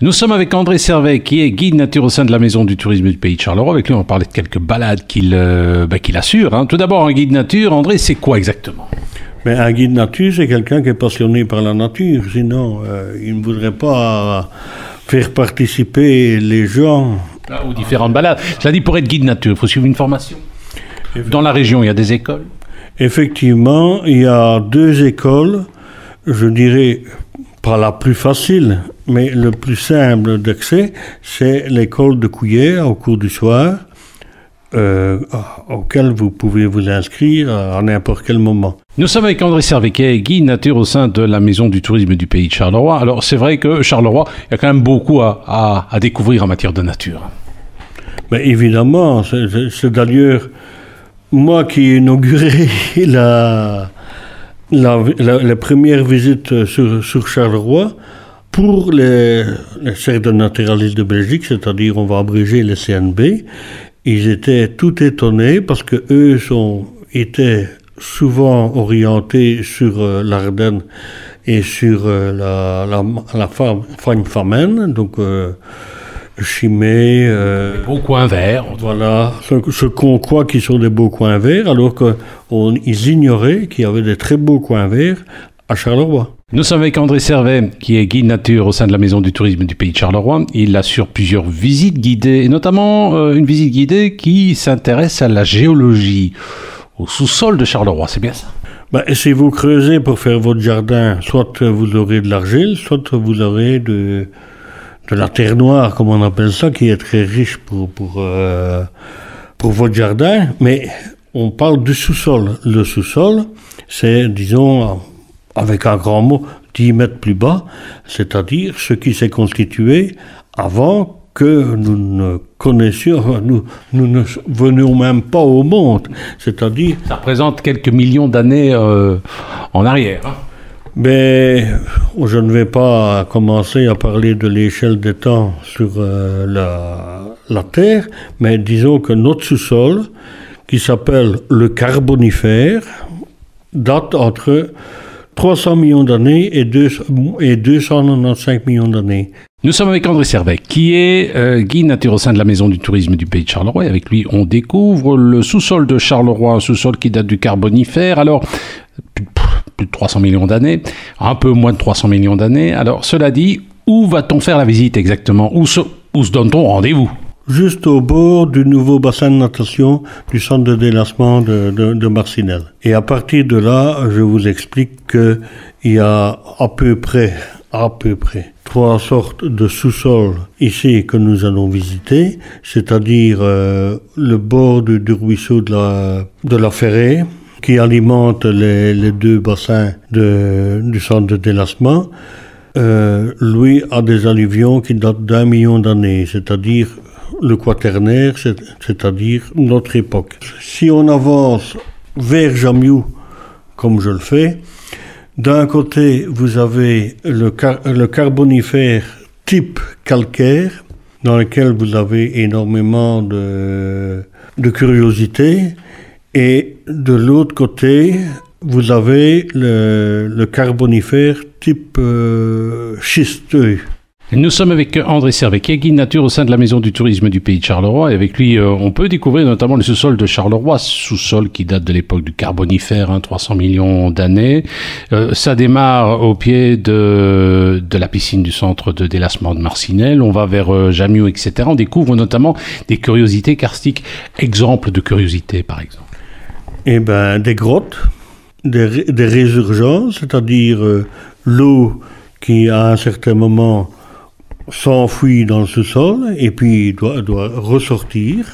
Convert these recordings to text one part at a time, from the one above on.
Nous sommes avec André Servet, qui est guide nature au sein de la Maison du Tourisme du Pays de Charleroi. Avec lui, on va parler de quelques balades qu'il assure. Hein. Tout d'abord, un guide nature, André, c'est quoi exactement? Mais un guide nature, c'est quelqu'un qui est passionné par la nature. Sinon, il ne voudrait pas faire participer les gens aux différentes balades. Cela dit, pour être guide nature, il faut suivre une formation. Dans la région, il y a des écoles? Effectivement, il y a 2 écoles, je dirais pas la plus facile, mais le plus simple d'accès, c'est l'école de Couillère au cours du soir, auquel vous pouvez vous inscrire à n'importe quel moment. Nous sommes avec André Servet, qui est guide nature au sein de la Maison du Tourisme du Pays de Charleroi. Alors c'est vrai que Charleroi, il y a quand même beaucoup à découvrir en matière de nature. Mais évidemment, c'est d'ailleurs moi qui ai inauguré la première visite sur Charleroi pour les cercles de naturalistes de Belgique, c'est-à-dire on va abréger les CNB. Ils étaient tout étonnés parce que eux étaient souvent orientés sur l'Ardenne et sur la faune famine, donc Chimay, beaux coins verts. Voilà, ce qu'on croit qu'ils sont des beaux coins verts, alors qu'ils ignoraient qu'il y avait des très beaux coins verts à Charleroi. Nous sommes avec André Servet, qui est guide nature au sein de la Maison du Tourisme du Pays de Charleroi. Il assure plusieurs visites guidées, et notamment une visite guidée qui s'intéresse à la géologie, au sous-sol de Charleroi, c'est bien ça? Si vous creusez pour faire votre jardin, soit vous aurez de l'argile, soit vous aurez de la terre noire, comme on appelle ça, qui est très riche pour votre jardin, mais on parle du sous-sol. Le sous-sol, c'est, disons, avec un grand mot, 10 mètres plus bas, c'est-à-dire ce qui s'est constitué avant que nous ne connaissions, nous ne venions même pas au monde, c'est-à-dire... Ça représente quelques millions d'années en arrière, hein. Mais je ne vais pas commencer à parler de l'échelle des temps sur la Terre, mais disons que notre sous-sol, qui s'appelle le Carbonifère, date entre 300 millions d'années et 295 millions d'années. Nous sommes avec André Servet, qui est guide nature au sein de la Maison du Tourisme du Pays de Charleroi. Et avec lui, on découvre le sous-sol de Charleroi, un sous-sol qui date du Carbonifère. Alors, plus de 300 millions d'années, un peu moins de 300 millions d'années. Alors, cela dit, où va-t-on faire la visite exactement? Où se donne-t-on rendez-vous? Juste au bord du nouveau bassin de natation du centre de délassement de Marcinelle. Et à partir de là, je vous explique qu'il y a à peu près 3 sortes de sous-sols ici que nous allons visiter, c'est-à-dire le bord du ruisseau de la Ferrée, qui alimente les 2 bassins du centre de délassement. Lui a des alluvions qui datent d'1 million d'années, c'est-à-dire le Quaternaire, c'est-à-dire notre époque. Si on avance vers Jamiou, comme je le fais, d'un côté, vous avez le Carbonifère type calcaire, dans lequel vous avez énormément de curiosités, et de l'autre côté, vous avez le Carbonifère type schisteux. Nous sommes avec André Servet, qui est guide nature au sein de la Maison du Tourisme du Pays de Charleroi. Et avec lui, on peut découvrir notamment le sous-sol de Charleroi, sous-sol qui date de l'époque du Carbonifère, 300 millions d'années. Ça démarre au pied de la piscine du centre de délassement de Marcinelle. On va vers Jamiou, etc. On découvre notamment des curiosités karstiques. Exemple de curiosités, par exemple. Eh bien, des grottes, des résurgences, c'est-à-dire l'eau qui, à un certain moment, s'enfuit dans le sous-sol et puis doit ressortir.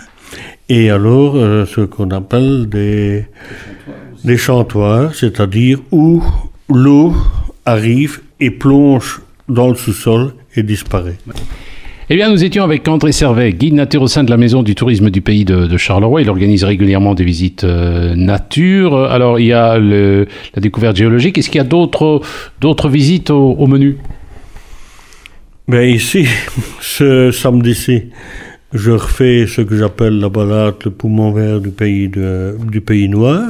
Et alors, ce qu'on appelle des chantoirs, c'est-à-dire où l'eau arrive et plonge dans le sous-sol et disparaît. Eh bien, nous étions avec André Servet, guide nature au sein de la Maison du Tourisme du Pays de Charleroi. Il organise régulièrement des visites nature. Alors, il y a la découverte géologique. Est-ce qu'il y a d'autres visites au menu? Ben ici, ce samedi-ci, je refais ce que j'appelle la balade, le poumon vert du pays noir.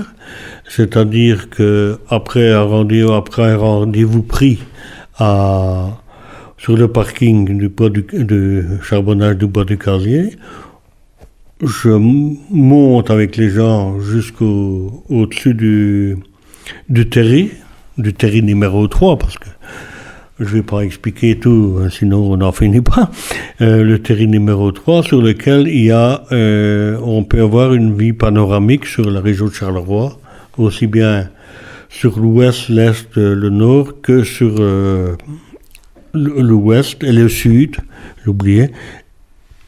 C'est-à-dire que après un rendez-vous pris sur le parking du charbonnage du bois du casier. Je monte avec les gens au-dessus du terri numéro 3, parce que je ne vais pas expliquer tout, sinon on n'en finit pas. Le terri numéro 3, sur lequel on peut avoir une vue panoramique sur la région de Charleroi, aussi bien sur l'ouest, l'est, le nord, que sur l'ouest et le sud, j'oubliais,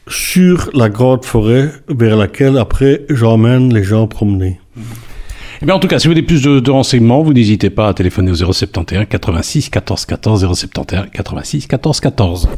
sur la grande forêt vers laquelle, après, j'emmène les gens promener. Eh bien, en tout cas, si vous voulez plus de renseignements, vous n'hésitez pas à téléphoner au 071 86 14 14 071 86 14 14.